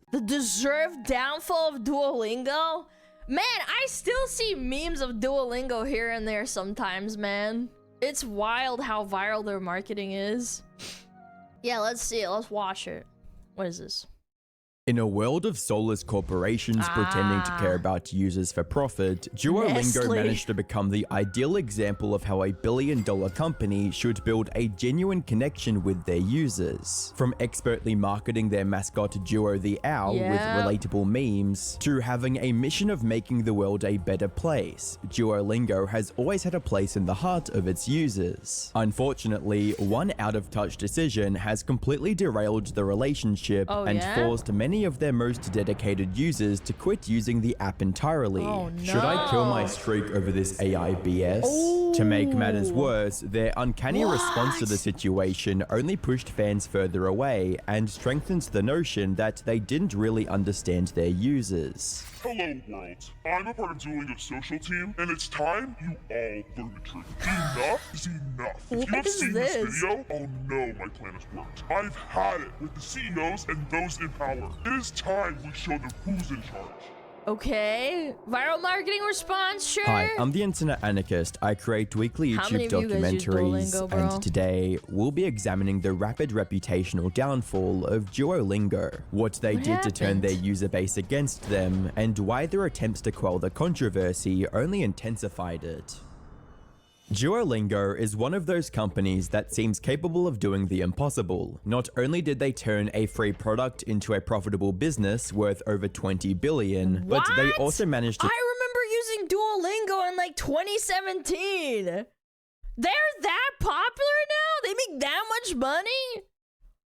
The deserved downfall of Duolingo? Man, I still see memes of Duolingo here and there sometimes, man. It's wild how viral their marketing is. Yeah, let's see it. Let's watch it. What is this? In a world of soulless corporations pretending to care about users for profit, Duolingo managed to become the ideal example of how a billion-dollar company should build a genuine connection with their users. From expertly marketing their mascot Duo the Owl with relatable memes, to having a mission of making the world a better place, Duolingo has always had a place in the heart of its users. Unfortunately, one out-of-touch decision has completely derailed the relationship and forced many of their most dedicated users to quit using the app entirely. Should I kill my streak over this AI BS? To make matters worse, their uncanny response to the situation only pushed fans further away and strengthens the notion that they didn't really understand their users. Hello, world. I'm a part of Duolingo's social team, and it's time you all learn the truth. Enough is enough. If you have seen this video, I'll know my plan has worked. I've had it with the CEOs and those in power. It is time we show them who's in charge. Okay, viral marketing response, sure. Hi, I'm the Internet Anarchist. I create weekly YouTube documentaries, and today we'll be examining the rapid reputational downfall of Duolingo, what they did to turn their user base against them, and why their attempts to quell the controversy only intensified it. Duolingo is one of those companies that seems capable of doing the impossible. Not only did they turn a free product into a profitable business worth over 20 billion, but they also managed to— I remember using Duolingo in like 2017. They're that popular now? They make that much money?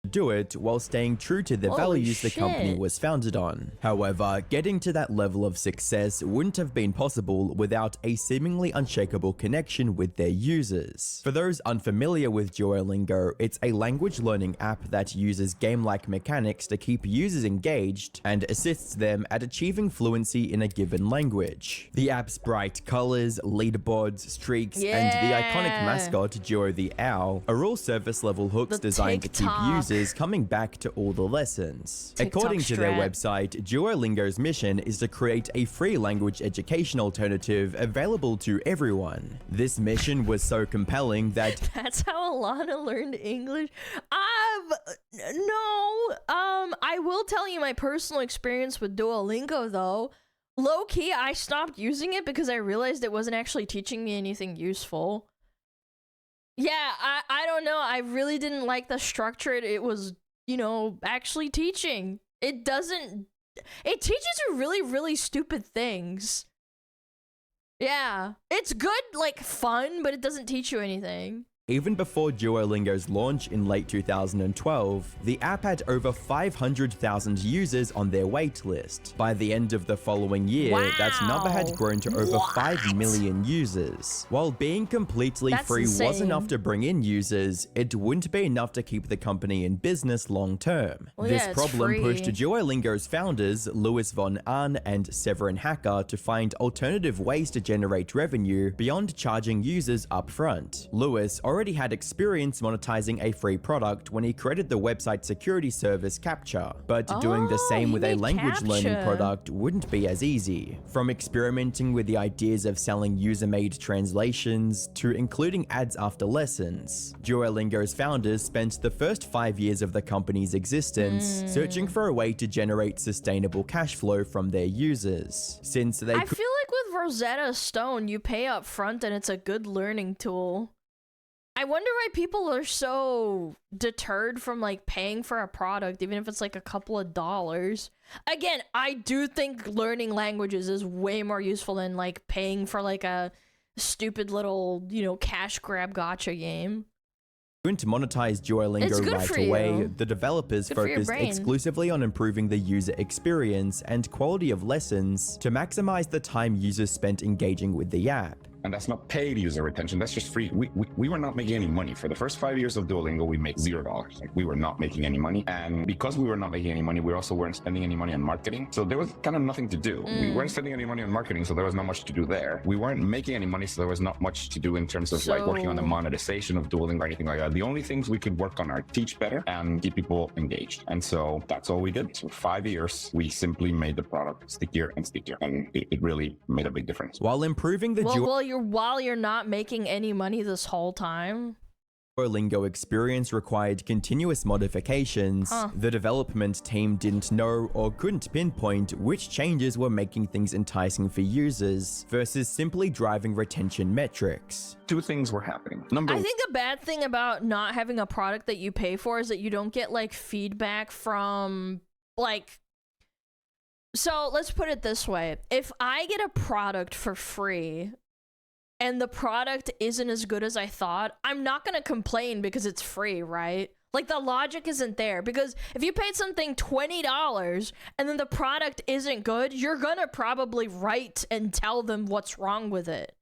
do it while staying true to the values the company was founded on. However, getting to that level of success wouldn't have been possible without a seemingly unshakable connection with their users. For those unfamiliar with Duolingo, it's a language learning app that uses game-like mechanics to keep users engaged and assists them at achieving fluency in a given language. The app's bright colors, leaderboards, streaks, and the iconic mascot, Duo the Owl, are all surface-level hooks designed to keep users coming back to all the lessons. According to their website, Duolingo's mission is to create a free language education alternative available to everyone. This mission was so compelling that— That's how Alana learned English? No. I will tell you my personal experience with Duolingo, though. Low-key, I stopped using it because I realized it wasn't actually teaching me anything useful. Yeah, I don't know. I really didn't like the structure it was, you know, actually teaching. It teaches you really, really stupid things. Yeah, it's good, like, fun, but it doesn't teach you anything. Even before Duolingo's launch in late 2012, the app had over 500,000 users on their waitlist. By the end of the following year, that number had grown to over 5 million users. While being completely free was enough to bring in users, it wouldn't be enough to keep the company in business long term. This problem pushed Duolingo's founders, Louis von Ahn and Severin Hacker, to find alternative ways to generate revenue beyond charging users upfront. Louis already had experience monetizing a free product when he created the website security service Capture, but doing the same with a language learning product wouldn't be as easy. From experimenting with the ideas of selling user-made translations to including ads after lessons, Duolingo's founders spent the first 5 years of the company's existence searching for a way to generate sustainable cash flow from their users. Since they— I feel like with Rosetta Stone, you pay up front and it's a good learning tool. I wonder why people are so deterred from, like, paying for a product, even if it's, like, a couple of dollars. Again, I do think learning languages is way more useful than, like, paying for, like, a stupid little, you know, cash grab gotcha game. To monetize Duolingo right away, the developers focused exclusively on improving the user experience and quality of lessons to maximize the time users spent engaging with the app. and that's not paid user retention. That's just free. We were not making any money for the first 5 years of Duolingo. We made $0. Like, we were not making any money, and because we were not making any money, we also weren't spending any money on marketing. So there was kind of nothing to do. We weren't spending any money on marketing, so there was not much to do there. We weren't making any money, so there was not much to do in terms of like working on the monetization of Duolingo or anything like that. The only things we could work on are teach better and keep people engaged. And so that's all we did. So 5 years, we simply made the product stickier and stickier, and it really made a big difference. While improving the while you're not making any money this whole time, Duolingo experience required continuous modifications, the development team didn't know or couldn't pinpoint which changes were making things enticing for users versus simply driving retention metrics. Two things were happening. I think a bad thing about not having a product that you pay for is that you don't get like feedback from like... So let's put it this way. If I get a product for free and the product isn't as good as I thought, I'm not going to complain because it's free, right? Like, the logic isn't there, because if you paid something $20 and then the product isn't good, you're going to probably write and tell them what's wrong with it.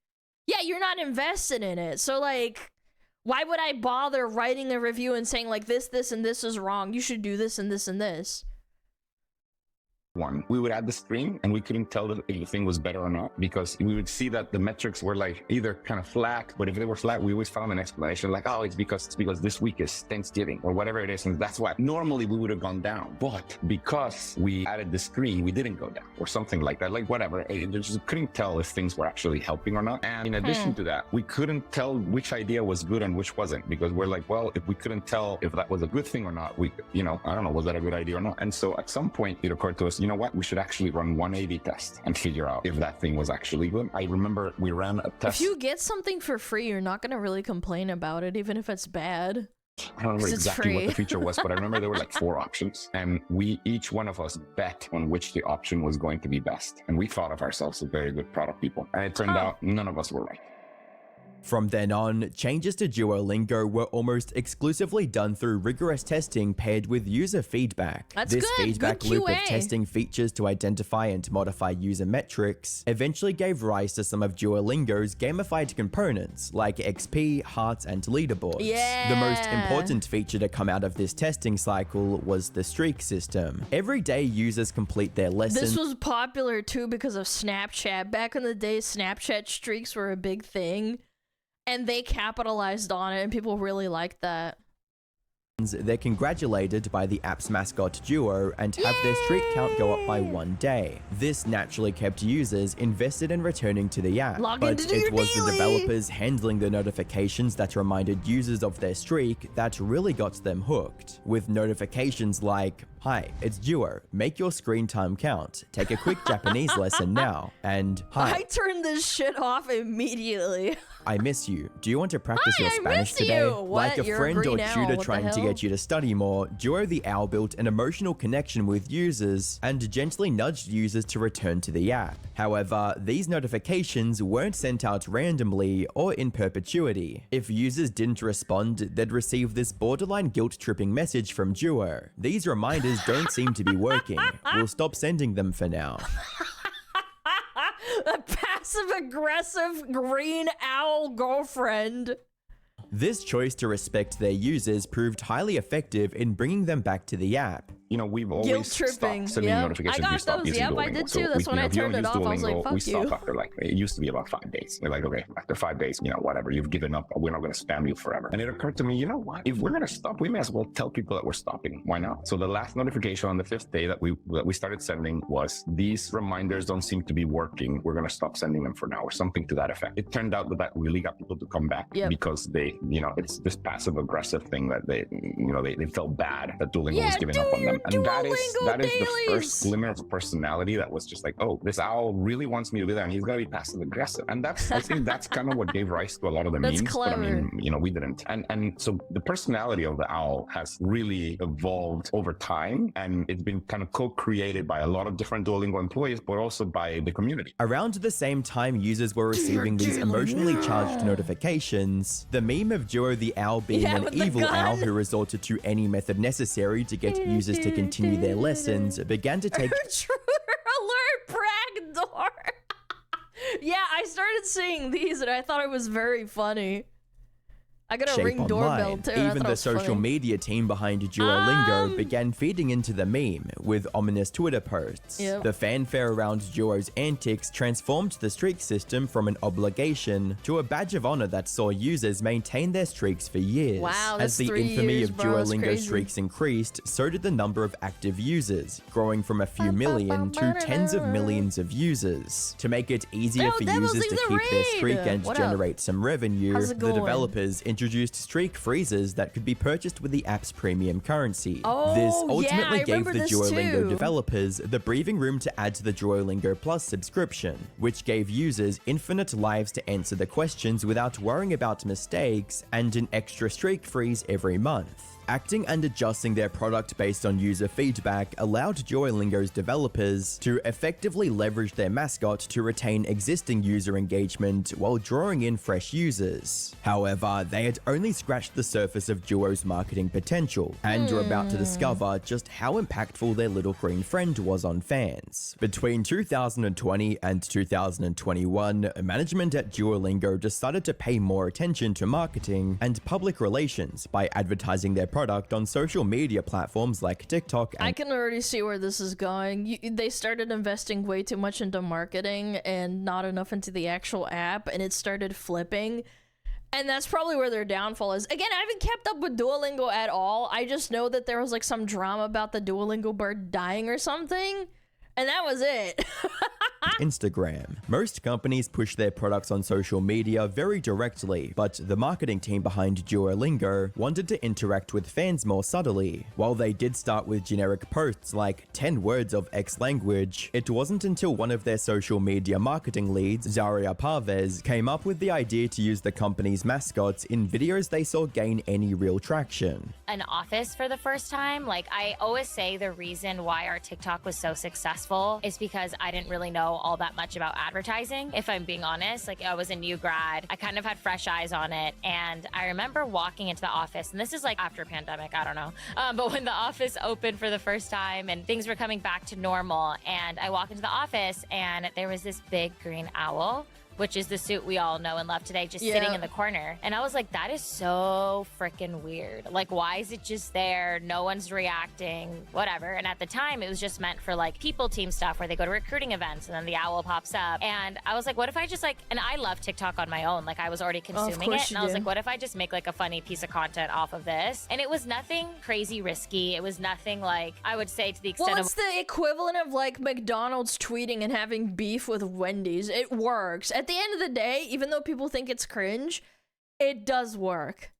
Yeah, you're not invested in it. So, like, why would I bother writing a review and saying, like, this, and this is wrong? You should do this and this and this. One, we would add the screen and we couldn't tell if the thing was better or not, because we would see that the metrics were like either kind of flat, but if they were flat, we always found an explanation like, oh, it's because this week is Thanksgiving or whatever it is, and that's why. Normally we would have gone down, but because we added the screen, we didn't go down or something like that. Like, whatever, just couldn't tell if things were actually helping or not. And in addition to that, we couldn't tell which idea was good and which wasn't, because we're like, well, if we couldn't tell if that was a good thing or not, we, I don't know, was that a good idea or not? And so at some point it occurred to us, you know what, we should actually run one A/B test and figure out if that thing was actually good. I remember we ran a test. If you get something for free, you're not going to really complain about it, even if it's bad. I don't remember exactly what the feature was, but I remember there were like 4 options, and each one of us bet on which the option was going to be best. And we thought of ourselves as very good product people. And it turned out none of us were right. From then on, changes to Duolingo were almost exclusively done through rigorous testing paired with user feedback. This feedback loop of testing features to identify and modify user metrics eventually gave rise to some of Duolingo's gamified components like XP, hearts, and leaderboards. The most important feature to come out of this testing cycle was the streak system. Every day users complete their lessons. This was popular too because of Snapchat. Back in the day, Snapchat streaks were a big thing. And they capitalized on it, and people really liked that. They're congratulated by the app's mascot Duo and have their streak count go up by 1 day. This naturally kept users invested in returning to the app, but it was the developers handling the notifications that reminded users of their streak that really got them hooked, with notifications like, "Hi, it's Duo. Make your screen time count. Take a quick Japanese lesson now." And, "Hi, I turned this shit off immediately. I miss you. Do you want to practice your Spanish today?" Like a friend or tutor trying to get you to study more, Duo the Owl built an emotional connection with users and gently nudged users to return to the app. However, these notifications weren't sent out randomly or in perpetuity. If users didn't respond, they'd receive this borderline guilt-tripping message from Duo. "These reminders don't seem to be working. We'll stop sending them for now." A passive-aggressive green owl girlfriend. This choice to respect their users proved highly effective in bringing them back to the app. We've always stopped sending notifications. I got those. Yep, I did too. That's when I turned it off. I was like, fuck you. We stopped after it used to be about 5 days. We're like, okay, after 5 days, whatever, you've given up. We're not going to spam you forever. And it occurred to me, you know what? If we're going to stop, we may as well tell people that we're stopping. Why not? So the last notification on the 5th day that we started sending was, "These reminders don't seem to be working. We're going to stop sending them for now," or something to that effect. It turned out that really got people to come back because they, it's this passive aggressive thing that they felt bad that Duolingo was giving up on them. And that is the first glimmer of personality that was just like, oh, this owl really wants me to do that, and he's got to be passive aggressive. And I think that's kind of what gave rise to a lot of the memes. Clever. But I mean, we didn't. And so the personality of the owl has really evolved over time, and it's been kind of co-created by a lot of different Duolingo employees, but also by the community. Around the same time users were receiving these emotionally charged notifications, the meme of Duo the Owl being an evil owl who resorted to any method necessary to get users to continue their lessons began to take... Intruder alert, Bragdor! Yeah, I started seeing these and I thought it was very funny. I got a shape Ring doorbell online. too. And I Even thought it the was social funny. media team behind Duolingo began feeding into the meme with ominous Twitter posts. Yep. The fanfare around Duo's antics transformed the streak system from an obligation to a badge of honor that saw users maintain their streaks for years. Wow, As that's the 3 infamy years, of bro. That's Duolingo crazy. streaks increased, so did the number of active users, growing from a few million to tens of millions of users. To make it easier for Devils users leave to the keep their streak raid. and What up? generate some revenue, How's it the going? developers introduced streak freezers that could be purchased with the app's premium currency. Oh, This yeah, ultimately I gave remember the this Duolingo too. developers the breathing room to add to the Duolingo Plus subscription, which gave users infinite lives to answer the questions without worrying about mistakes and an extra streak freeze every month. Acting and adjusting their product based on user feedback allowed Duolingo's developers to effectively leverage their mascot to retain existing user engagement while drawing in fresh users. However, they had only scratched the surface of Duo's marketing potential and were about to discover just how impactful their little green friend was on fans. Between 2020 and 2021, management at Duolingo decided to pay more attention to marketing and public relations by advertising their product on social media platforms like TikTok and I can already see where this is going. They started investing way too much into marketing and not enough into the actual app, and it started flipping. And that's probably where their downfall is. Again, I haven't kept up with Duolingo at all. I just know that there was like some drama about the Duolingo bird dying or something, and that was it. Instagram. Most companies push their products on social media very directly, but the marketing team behind Duolingo wanted to interact with fans more subtly. While they did start with generic posts like 10 words of X language, it wasn't until one of their social media marketing leads, Zaria Parvez, came up with the idea to use the company's mascots in videos they saw gain any real traction. An office for the first time. Like, I always say the reason why our TikTok was so successful is because I didn't really know all that much about advertising, if I'm being honest. Like, I was a new grad. I kind of had fresh eyes on it. And I remember walking into the office, and this is like after pandemic, I don't know. But when the office opened for the first time and things were coming back to normal, and I walk into the office and there was this big green owl, which is the suit we all know and love today, just sitting in the corner. And I was like, that is so freaking weird. Like, why is it just there? No one's reacting, whatever. And at the time, it was just meant for like people team stuff where they go to recruiting events and then the owl pops up. And I was like, what if I just like, and I love TikTok on my own. Like, I was already consuming it. And I was like, what if I just make like a funny piece of content off of this? And it was nothing crazy risky. It was nothing like, I would say to the extent Well, of it's the equivalent of like McDonald's tweeting and having beef with Wendy's. It works. At the end of the day, even though people think it's cringe, it does work.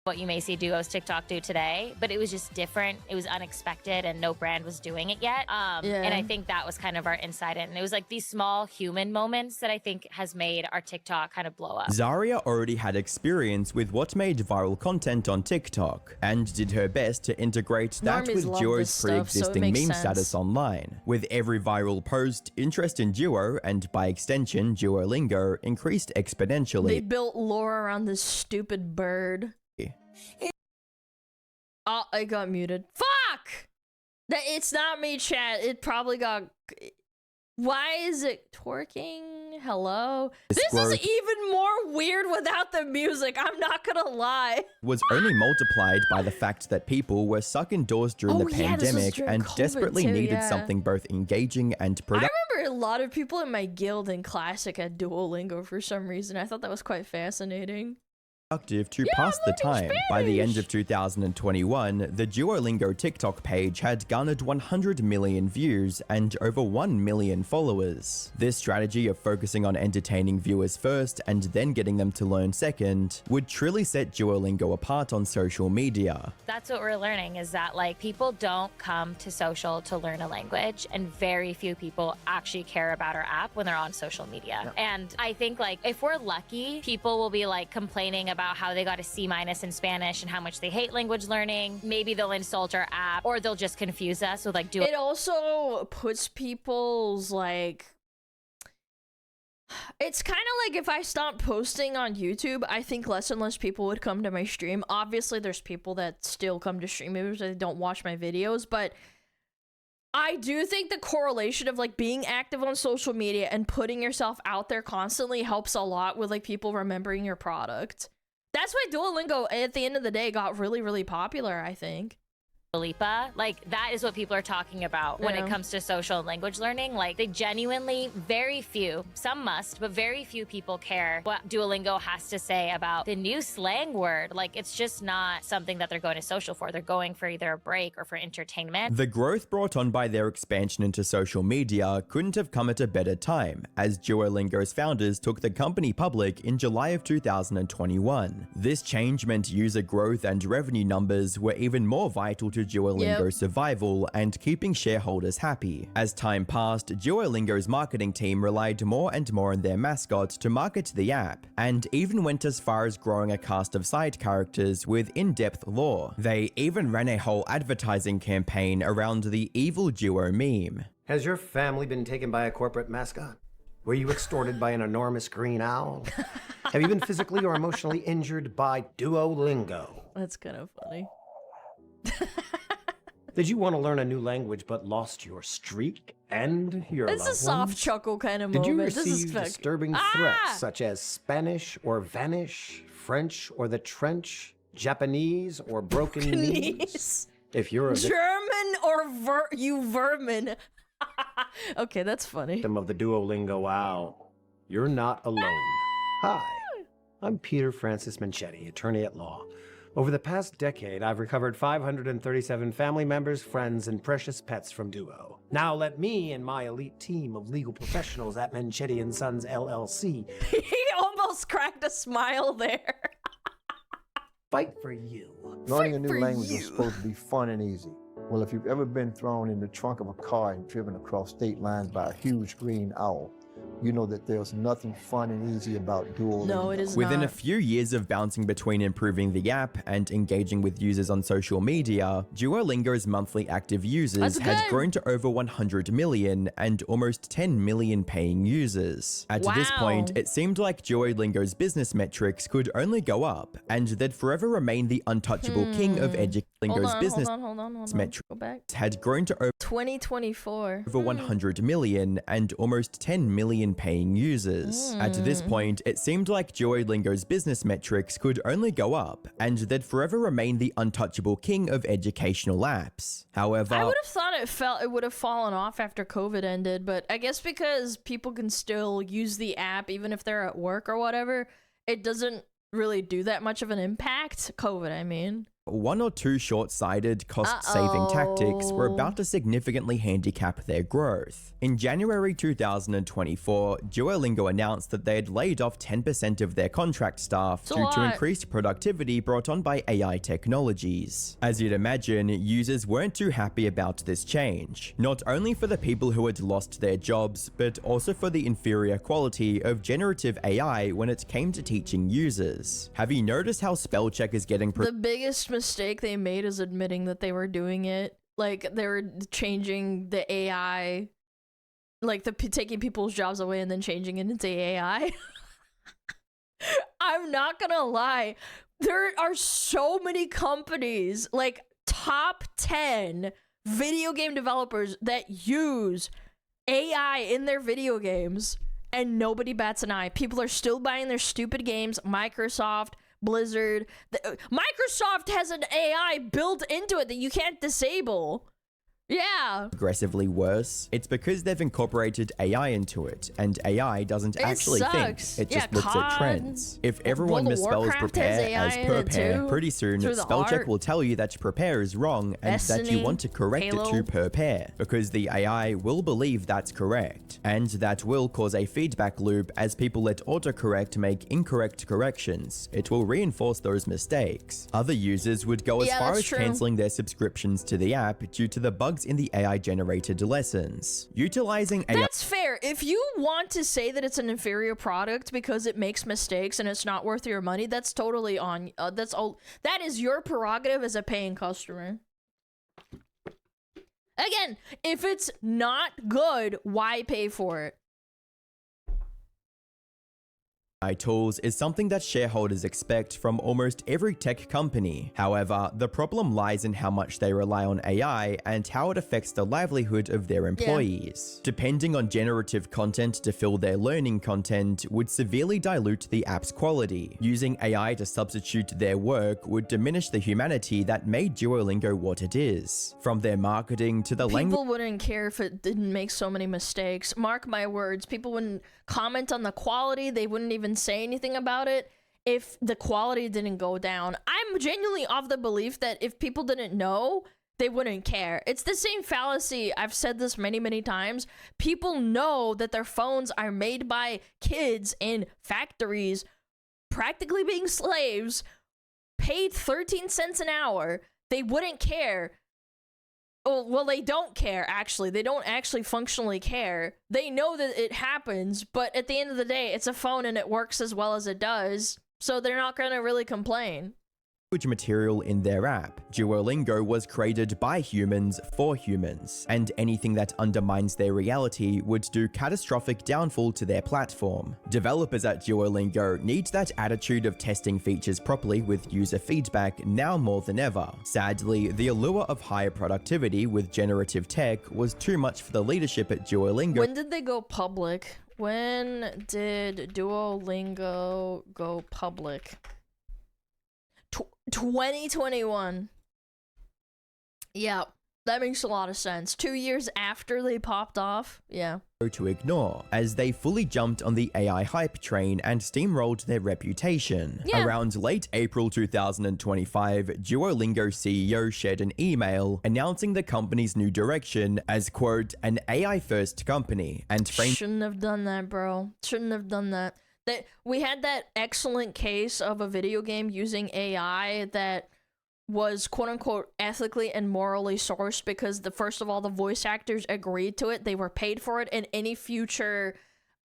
what you may see Duo's TikTok do today, but it was just different. It was unexpected and no brand was doing it yet. And I think that was kind of our insight in. It was like these small human moments that I think has made our TikTok kind of blow up. Zaria already had experience with what made viral content on TikTok and did her best to integrate that Normies with love Duo's this stuff, so it pre-existing makes meme sense. status online. With every viral post, interest in Duo, and by extension Duolingo, increased exponentially. They built lore around this stupid bird. Oh, I got muted. Fuck! It's not me, chat. It probably got... Why is it twerking? Hello? This is even more weird without the music. I'm not gonna lie. Was only multiplied by the fact that people were stuck indoors during the Oh, yeah, this was pandemic during and COVID desperately too, needed yeah. something both engaging and I productive remember a lot of people in my guild in Classic at Duolingo for some reason. I thought that was quite fascinating. to pass the time. By the end of 2021, the Duolingo TikTok page had garnered 100 million views and over 1 million followers. This strategy of focusing on entertaining viewers first and then getting them to learn second would truly set Duolingo apart on social media. That's what we're learning, is that like people don't come to social to learn a language, and very few people actually care about our app when they're on social media. And I think like if we're lucky, people will be like complaining about how they got a C- in Spanish and how much they hate language learning. Maybe they'll insult our app, or they'll just confuse us with like It also puts people's like... It's kind of like if I stopped posting on YouTube, I think less and less people would come to my stream. Obviously, there's people that still come to stream, maybe they don't watch my videos, but I do think the correlation of like being active on social media and putting yourself out there constantly helps a lot with like people remembering your product. That's why Duolingo at the end of the day got really, really popular, I think. Lipa, like that is what people are talking about when it comes to social and language learning. Like they genuinely, very few, some must, but very few people care what Duolingo has to say about the new slang word. Like it's just not something that they're going to social for. They're going for either a break or for entertainment. The growth brought on by their expansion into social media couldn't have come at a better time, as Duolingo's founders took the company public in July of 2021. This change meant user growth and revenue numbers were even more vital to Duolingo's survival and keeping shareholders happy. As time passed, Duolingo's marketing team relied more and more on their mascot to market the app, and even went as far as growing a cast of side characters with in-depth lore. They even ran a whole advertising campaign around the evil Duo meme. Has your family been taken by a corporate mascot? Were you extorted by an enormous green owl? Have you been physically or emotionally injured by Duolingo? That's kind of funny. Did you want to learn a new language but lost your streak and your It's loved a soft ones? chuckle kind of Did moment. you This is receive disturbing threats such as Spanish or vanish, French or the trench, Japanese or broken knees? If you're a German or you vermin. Okay, that's funny. victim of the Duolingo owl, you're not alone. Hi, I'm Peter Francis Manchetti, attorney at law. Over the past decade, I've recovered 537 family members, friends, and precious pets from Duo. Now let me and my elite team of legal professionals at Manchetti & Sons LLC He almost cracked a smile there. fight for you. Learning a Fight for new language you. is supposed to be fun and easy. Well, if you've ever been thrown in the trunk of a car and driven across state lines by a huge green owl, you know that there's nothing fun and easy about Duolingo. No, it is Within a not. few years of bouncing between improving the app and engaging with users on social media, Duolingo's monthly active users That's had good. grown to over 100 million and almost 10 million paying users. At this Wow. point, it seemed like Duolingo's business metrics could only go up, and they'd forever remain the untouchable king of Duolingo's business Hold on. metrics Go back. had grown to over 2024. 100 million and almost 10 million paying users. At this point, it seemed like Duolingo's business metrics could only go up, and they'd forever remain the untouchable king of educational apps. However, I would have thought it would have fallen off after COVID ended, but I guess because people can still use the app even if they're at work or whatever, it doesn't really do that much of an impact. COVID, I mean. one or two short-sighted, cost-saving tactics were about to significantly handicap their growth. In January 2024, Duolingo announced that they had laid off 10% of their contract staff It's a due to lot. increased productivity brought on by AI technologies. As you'd imagine, users weren't too happy about this change, not only for the people who had lost their jobs, but also for the inferior quality of generative AI when it came to teaching users. Have you noticed how spell check is getting The biggest mistake they made is admitting that they were doing it. Like, they were changing the AI, like taking people's jobs away and then changing it into AI. I'm not gonna lie. There are so many companies, like top 10 video game developers that use AI in their video games, and nobody bats an eye. People are still buying their stupid games. Microsoft, Blizzard. Microsoft has an AI built into it that you can't disable. Yeah. Progressively worse. It's because they've incorporated AI into it, and AI doesn't actually think. sucks. It just Yeah, looks at COD, trends. If everyone World of misspells Warcraft has prepare AI as in it prepare, too, pretty soon through the spellcheck art. will tell you that prepare is wrong and that you Destiny, want to correct Halo. it to prepare, because the AI will believe that's correct, and that will cause a feedback loop as people let autocorrect make incorrect corrections. It will reinforce those mistakes. Other users would go as Yeah, far that's as true. canceling their subscriptions to the app due to the bugs in the AI-generated lessons. Utilizing AI That's fair. If you want to say that it's an inferior product because it makes mistakes and it's not worth your money, that's totally on. That's all. That is your prerogative as a paying customer. Again, if it's not good, why pay for it? AI tools is something that shareholders expect from almost every tech company. However, the problem lies in how much they rely on AI and how it affects the livelihood of their employees. Depending on generative content to fill their learning content would severely dilute the app's quality. Using AI to substitute their work would diminish the humanity that made Duolingo what it is. From their marketing to the language. People wouldn't care if it didn't make so many mistakes. Mark my words, people wouldn't comment on the quality, they wouldn't even say anything about it if the quality didn't go down. I'm genuinely of the belief that if people didn't know, they wouldn't care. It's the same fallacy. I've said this many, many times. People know that their phones are made by kids in factories, practically being slaves, paid 13 cents an hour. They wouldn't care. Oh, well, they don't care, actually. They don't actually functionally care. They know that it happens, but at the end of the day, it's a phone and it works as well as it does, so they're not going to really complain. Material in their app. Duolingo was created by humans for humans, and anything that undermines their reality would do catastrophic downfall to their platform. Developers at Duolingo need that attitude of testing features properly with user feedback now more than ever. Sadly, the allure of higher productivity with generative tech was too much for the leadership at Duolingo. When did they go public? When did Duolingo go public? 2021. Yeah, that makes a lot of sense. 2 years after they popped off. Yeah. To ignore, as they fully jumped on the AI hype train and steamrolled their reputation. Yeah. Around late April 2025, Duolingo CEO shared an email announcing the company's new direction as, quote, an AI-first company, and framed— Shouldn't have done that, bro. Shouldn't have done that. We had that excellent case of a video game using AI that was quote-unquote ethically and morally sourced because first of all, the voice actors agreed to it, they were paid for it, and any future,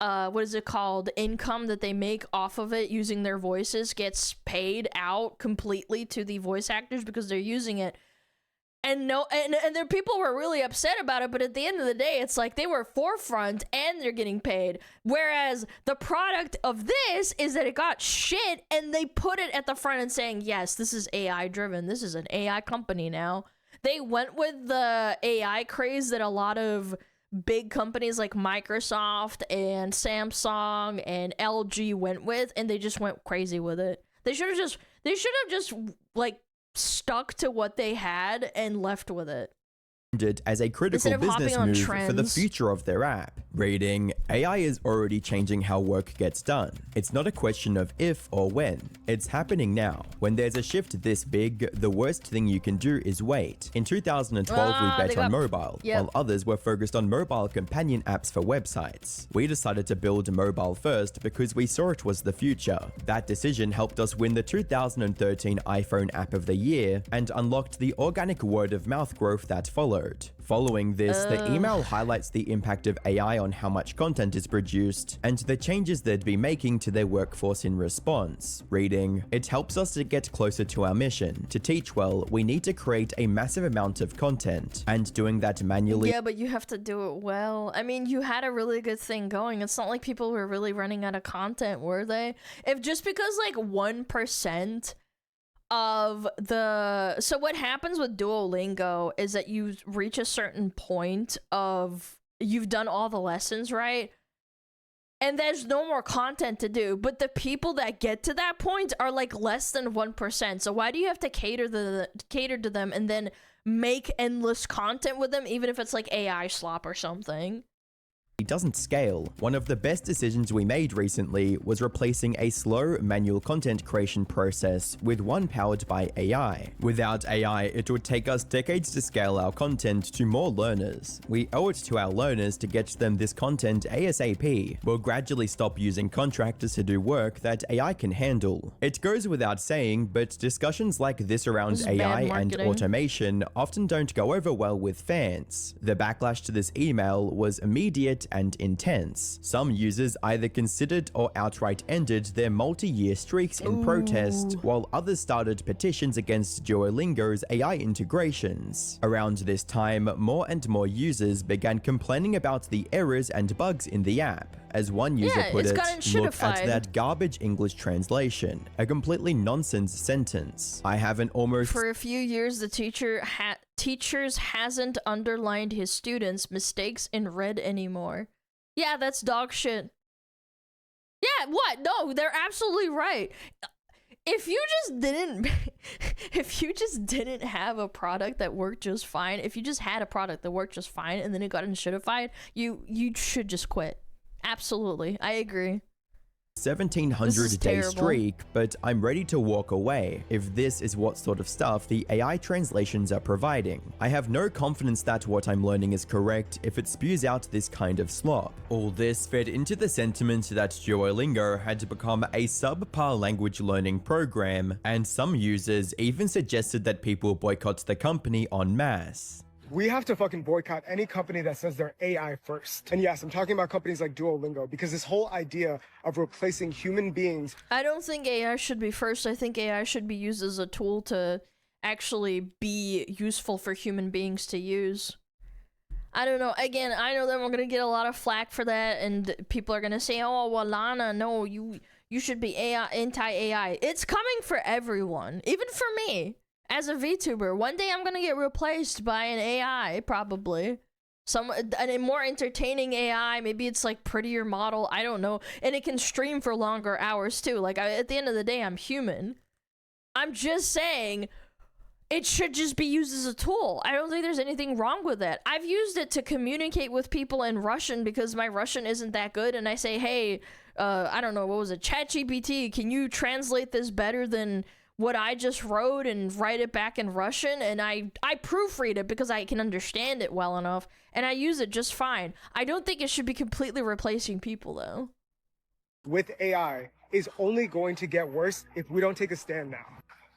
income that they make off of it using their voices gets paid out completely to the voice actors because they're using it. And there people were really upset about it, but at the end of the day, it's like they were forefront and they're getting paid. Whereas the product of this is that it got shit and they put it at the front and saying, yes, this is AI driven. This is an AI company now. They went with the AI craze that a lot of big companies like Microsoft and Samsung and LG went with, and they just went crazy with it. They should have just like stuck to what they had and left with it. As a critical business move for the future of their app. Rating, AI is already changing how work gets done. It's not a question of if or when. It's happening now. When there's a shift this big, the worst thing you can do is wait. In 2012, we bet on mobile, while others were focused on mobile companion apps for websites. We decided to build mobile first because we saw it was the future. That decision helped us win the 2013 iPhone App of the Year and unlocked the organic word-of-mouth growth that followed. Following this, the email highlights the impact of AI on how much content is produced and the changes they'd be making to their workforce in response. Reading, it helps us to get closer to our mission. To teach well, we need to create a massive amount of content, and doing that manually— Yeah, but you have to do it well. I mean, you had a really good thing going. It's not like people were really running out of content, were they? If just because like 1% of the— so what happens with Duolingo is that you reach a certain point of you've done all the lessons, right? And there's no more content to do, but the people that get to that point are like less than 1%. So why do you have to cater to them and then make endless content with them, even if it's like AI slop or something? Doesn't scale. One of the best decisions we made recently was replacing a slow manual content creation process with one powered by AI. Without AI, it would take us decades to scale our content to more learners. We owe it to our learners to get them this content ASAP. We'll gradually stop using contractors to do work that AI can handle. It goes without saying, but discussions like this around AI and automation often don't go over well with fans. The backlash to this email was immediate and intense. Some users either considered or outright ended their multi-year streaks in protest, while others started petitions against Duolingo's AI integrations. Around this time, more and more users began complaining about the errors and bugs in the app. As one user put it, look at that garbage English translation. A completely nonsense sentence. I haven't almost... For a few years, the teachers hasn't underlined his students' mistakes in red anymore. Yeah, that's dog shit. Yeah, what? No, they're absolutely right. If you just didn't have a product that worked just fine, if you just had a product that worked just fine and then it got unshittified, you should just quit. Absolutely, I agree. 1700-day streak, but I'm ready to walk away if this is what sort of stuff the AI translations are providing. I have no confidence that what I'm learning is correct if it spews out this kind of slop. All this fed into the sentiment that Duolingo had become a subpar language learning program, and some users even suggested that people boycott the company en masse. We have to fucking boycott any company that says they're AI first. And yes, I'm talking about companies like Duolingo, because this whole idea of replacing human beings... I don't think AI should be first. I think AI should be used as a tool to actually be useful for human beings to use. I don't know. Again, I know that we're gonna get a lot of flack for that, and people are gonna say, oh, well, Lana, no, you should be AI, anti-AI. It's coming for everyone, even for me. As a VTuber, one day I'm gonna get replaced by an AI, probably. A more entertaining AI, maybe it's like prettier model, I don't know. And it can stream for longer hours too. Like, at the end of the day, I'm human. I'm just saying, it should just be used as a tool. I don't think there's anything wrong with that. I've used it to communicate with people in Russian because my Russian isn't that good, and I say, hey, I don't know, what was it, ChatGPT, can you translate this better than what I just wrote and write it back in Russian? And I proofread it because I can understand it well enough, and I use it just fine. I don't think it should be completely replacing people, though. With AI is only going to get worse if we don't take a stand now.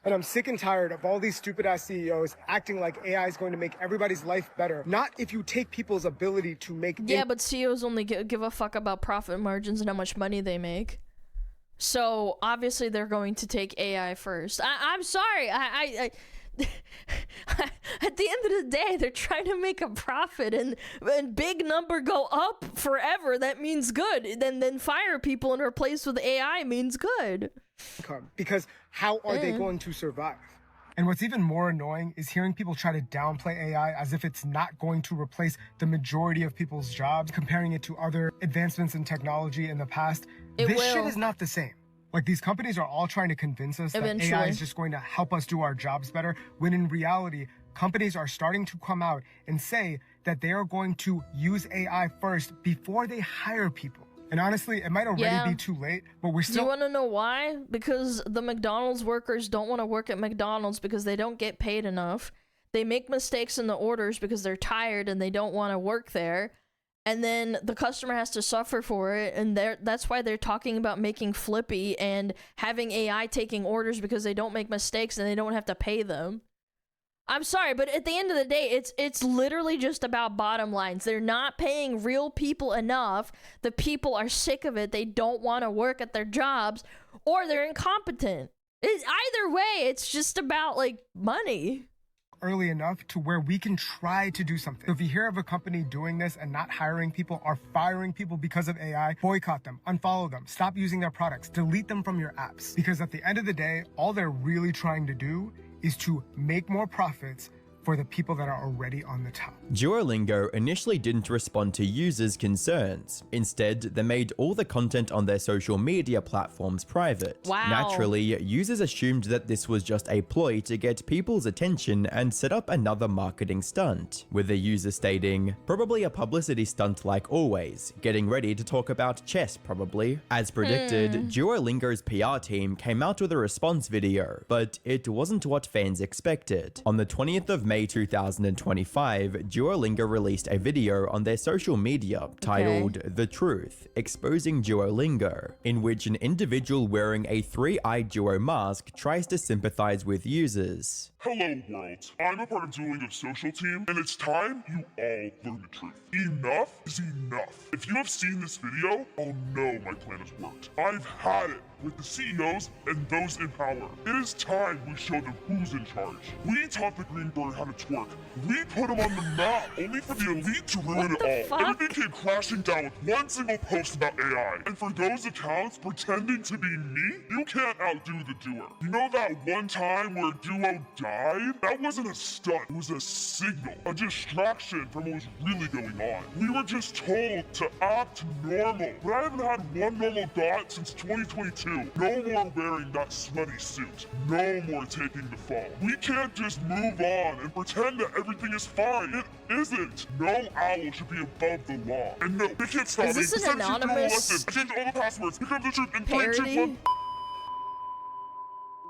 And I'm sick and tired of all these stupid-ass CEOs acting like AI is going to make everybody's life better. Not if you take people's ability to make... Yeah, but CEOs only give a fuck about profit margins and how much money they make. So obviously they're going to take AI first. I'm sorry. I at the end of the day, they're trying to make a profit, and big number go up forever. That means good. Then fire people and replace with AI means good. Because how are they going to survive? And what's even more annoying is hearing people try to downplay AI as if it's not going to replace the majority of people's jobs, comparing it to other advancements in technology in the past. This shit is not the same. Like, these companies are all trying to convince us that AI is just going to help us do our jobs better, when in reality, companies are starting to come out and say that they are going to use AI first before they hire people. And honestly, it might already be too late, but we're still... Do you want to know why? Because the McDonald's workers don't want to work at McDonald's because they don't get paid enough. They make mistakes in the orders because they're tired and they don't want to work there. And then the customer has to suffer for it, and that's why they're talking about making Flippy and having AI taking orders because they don't make mistakes and they don't have to pay them. I'm sorry, but at the end of the day, it's literally just about bottom lines. They're not paying real people enough. The people are sick of it. They don't want to work at their jobs, or they're incompetent. Either way, it's just about, like, money. Early enough to where we can try to do something. So if you hear of a company doing this and not hiring people or firing people because of AI, boycott them, unfollow them, stop using their products, delete them from your apps. Because at the end of the day, all they're really trying to do is to make more profits for the people that are already on the top. Duolingo initially didn't respond to users' concerns. Instead, they made all the content on their social media platforms private. Wow. Naturally, users assumed that this was just a ploy to get people's attention and set up another marketing stunt, with the user stating, probably a publicity stunt like always, getting ready to talk about chess probably. As predicted, Duolingo's PR team came out with a response video, but it wasn't what fans expected. On the 20th of May May 2025, Duolingo released a video on their social media titled The Truth, Exposing Duolingo, in which an individual wearing a three-eyed Duo mask tries to sympathize with users. Hello, world. I'm a part of Duolingo's social team, and it's time you all learn the truth. Enough is enough. If you have seen this video, I'll know my plan has worked. I've had it with the CEOs and those in power. It is time we show them who's in charge. We taught the green bird how to twerk. We put him on the map, only for the elite to ruin it all. Everything came crashing down with one single post about AI. And for those accounts pretending to be me, you can't outdo the doer. You know that one time where Duo died? That wasn't a stunt, it was a signal, a distraction from what was really going on. We were just told to act normal, but I haven't had one normal thought since 2022. No more wearing that smutty suit. No more taking the fall. We can't just move on and pretend that everything is fine. It isn't. No owl should be above the law. And no, they can't stop me. Is this an anonymous I changed all the passwords. Here comes the truth in 3, 2, parody? 1.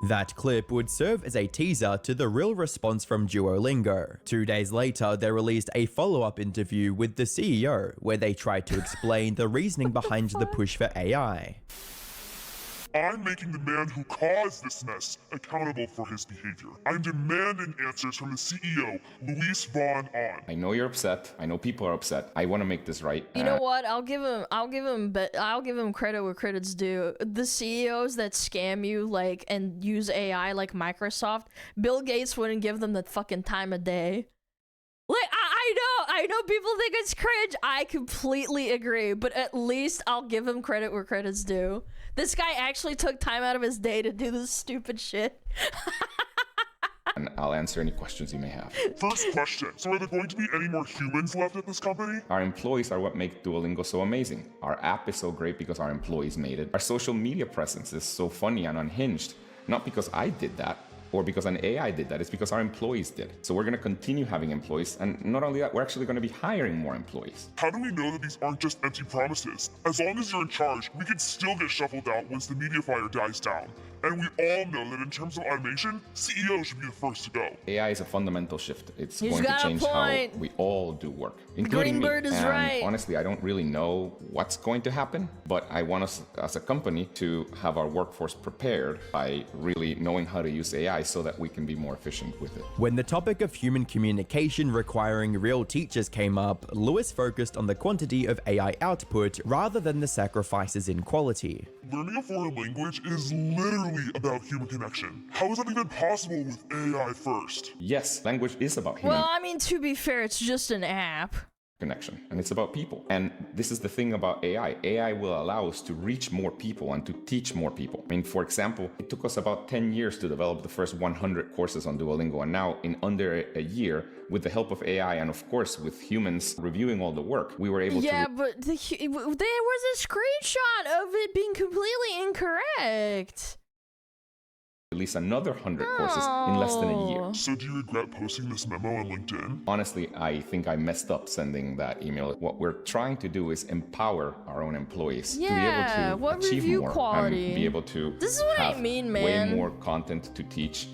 That clip would serve as a teaser to the real response from Duolingo. 2 days later, they released a follow-up interview with the CEO, where they tried to explain the reasoning behind the push for AI. I'm making the man who caused this mess accountable for his behavior. I'm demanding answers from the CEO, Luis Von On. I know you're upset. I know people are upset. I want to make this right. You know what? I'll give him credit where credit's due. The CEOs that scam you like and use AI like Microsoft, Bill Gates wouldn't give them the fucking time of day. Like I know people think it's cringe. I completely agree, but at least I'll give him credit where credit's due. This guy actually took time out of his day to do this stupid shit. And I'll answer any questions you may have. First question. So are there going to be any more humans left at this company? Our employees are what make Duolingo so amazing. Our app is so great because our employees made it. Our social media presence is so funny and unhinged. Not because I did that, or because an AI did that, it's because our employees did. So we're gonna continue having employees, and not only that, we're actually gonna be hiring more employees. How do we know that these aren't just empty promises? As long as you're in charge, we can still get shuffled out once the media fire dies down. And we all know that in terms of automation, CEOs should be the first to go. AI is a fundamental shift. It's He's going to got a change how point. we all do work, including me. Greenbird is And right. honestly, I don't really know what's going to happen, but I want us as a company to have our workforce prepared by really knowing how to use AI so that we can be more efficient with it. When the topic of human communication requiring real teachers came up, Lewis focused on the quantity of AI output rather than the sacrifices in quality. Learning a foreign language is literally about human connection. How is that even possible with AI first? Yes, language is about human Well, I mean, to be fair, it's just an app. connection, and it's about people. And this is the thing about AI. AI will allow us to reach more people and to teach more people. I mean, for example, it took us about 10 years to develop the first 100 courses on Duolingo, and now in under a year, with the help of AI and of course with humans reviewing all the work, we were able to... Yeah, but there was a screenshot of it being completely incorrect. release another 100 courses in less than a year. So do you regret posting this memo on LinkedIn? Honestly, I think I messed up sending that email. What we're trying to do is empower our own employees to be Yeah, able to what achieve review more quality? and be able to This is what I have mean, way man. more content to teach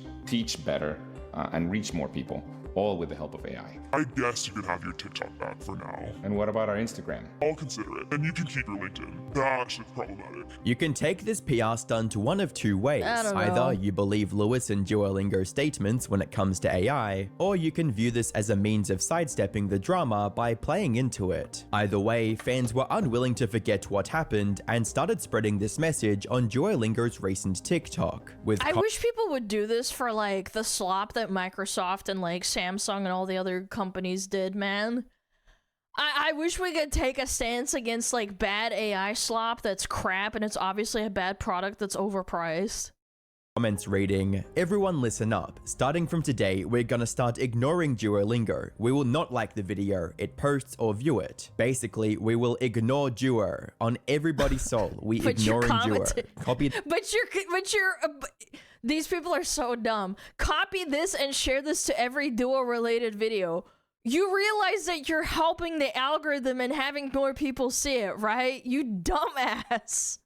better, and reach more people, all with the help of AI. I guess you could have your TikTok back for now. And what about our Instagram? I'll consider it, and you can keep your LinkedIn. That shit's problematic. You can take this PR stunt one of two ways. I don't know. Either you believe Lewis and Duolingo's statements when it comes to AI, or you can view this as a means of sidestepping the drama by playing into it. Either way, fans were unwilling to forget what happened and started spreading this message on Duolingo's recent TikTok. With I wish people would do this for like the slop that Microsoft and like Samsung and all the other companies did, man. I wish we could take a stance against like bad AI slop that's crap and it's obviously a bad product that's overpriced. Comments reading, "Everyone listen up. Starting from today, we're gonna start ignoring Duolingo. We will not like the video, it posts or view it. Basically, we will ignore Duo. On everybody's soul, we But you're ignoring Duo. commenting- Copy But these people are so dumb. Copy this and share this to every Duo related video. You realize that you're helping the algorithm and having more people see it, right? You dumbass.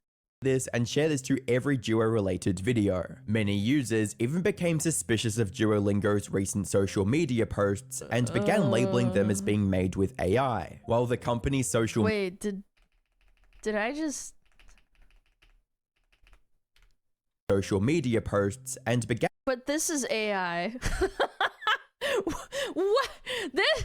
this and share this to every Duo-related video. Many users even became suspicious of Duolingo's recent social media posts and began labeling them as being made with AI. While the company's social Wait, did I just... social media posts and began But this is AI. What? This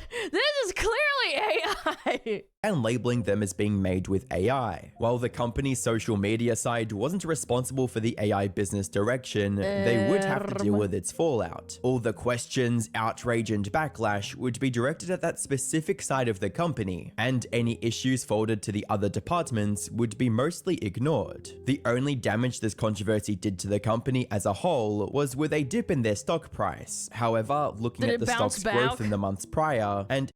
is clearly AI. and labeling them as being made with AI. While the company's social media side wasn't responsible for the AI business direction, they would have to deal with its fallout. All the questions, outrage, and backlash would be directed at that specific side of the company, and any issues forwarded to the other departments would be mostly ignored. The only damage this controversy did to the company as a whole was with a dip in their stock price. However, looking at the stock's growth in the months prior, and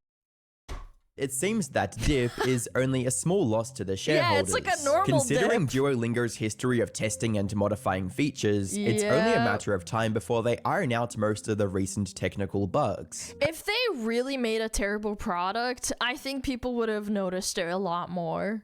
it seems that dip is only a small loss to the shareholders. Yeah, it's like a normal Considering dip. Duolingo's history of testing and modifying features, it's only a matter of time before they iron out most of the recent technical bugs. If they really made a terrible product, I think people would have noticed it a lot more.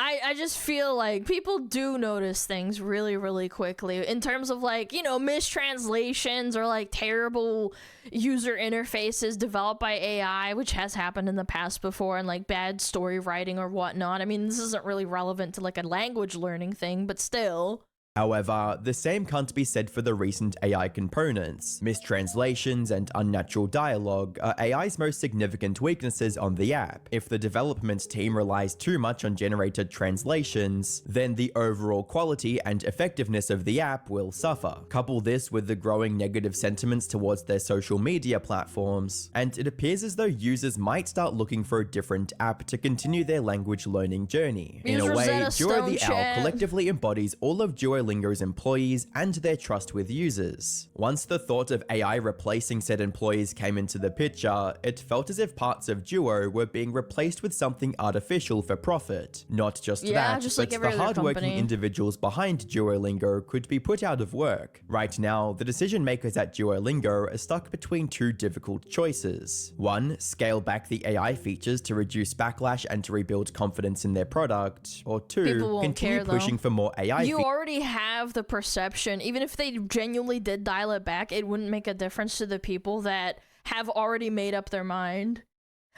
I just feel like people do notice things really, really quickly in terms of like, you know, mistranslations or like terrible user interfaces developed by AI, which has happened in the past before, and like bad story writing or whatnot. I mean, this isn't really relevant to like a language learning thing, but still. However, the same can't be said for the recent AI components. Mistranslations and unnatural dialogue are AI's most significant weaknesses on the app. If the development team relies too much on generated translations, then the overall quality and effectiveness of the app will suffer. Couple this with the growing negative sentiments towards their social media platforms, and it appears as though users might start looking for a different app to continue their language learning journey. In a way, Duo the Owl collectively embodies all of Duolingo's employees and their trust with users. Once the thought of AI replacing said employees came into the picture, it felt as if parts of Duo were being replaced with something artificial for profit. Not just that, just but like the every other hardworking company. individuals behind Duolingo could be put out of work. Right now, the decision makers at Duolingo are stuck between two difficult choices. One, scale back the AI features to reduce backlash and to rebuild confidence in their product. Or two, continue pushing for more AI features. You already have the perception, even if they genuinely did dial it back, it wouldn't make a difference to the people that have already made up their mind.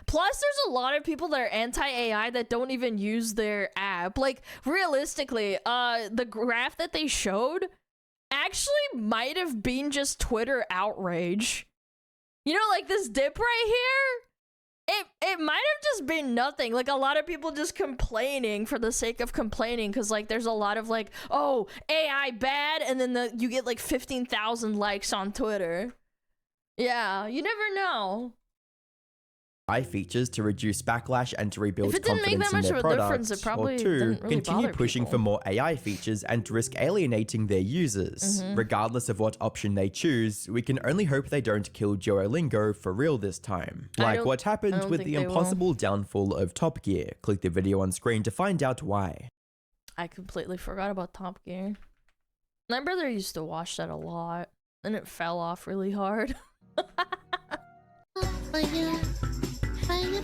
Plus, there's a lot of people that are anti-AI that don't even use their app. Like, realistically, the graph that they showed actually might have been just Twitter outrage. You know, like this dip right here? It might have just been nothing. Like, a lot of people just complaining for the sake of complaining, because like there's a lot of like, oh, AI bad, and then you get like 15,000 likes on Twitter. Yeah, you never know. AI features to reduce backlash and to rebuild If it didn't make confidence that in much their of a product. difference, it probably Or two, didn't really continue bother pushing people. for more AI features and risk alienating their users. Regardless of what option they choose, we can only hope they don't kill Duolingo for real this time. Like what happened with the impossible downfall of Top Gear. Click the video on screen to find out why. I completely forgot about Top Gear. My brother used to watch that a lot, and it fell off really hard. Fire, fire,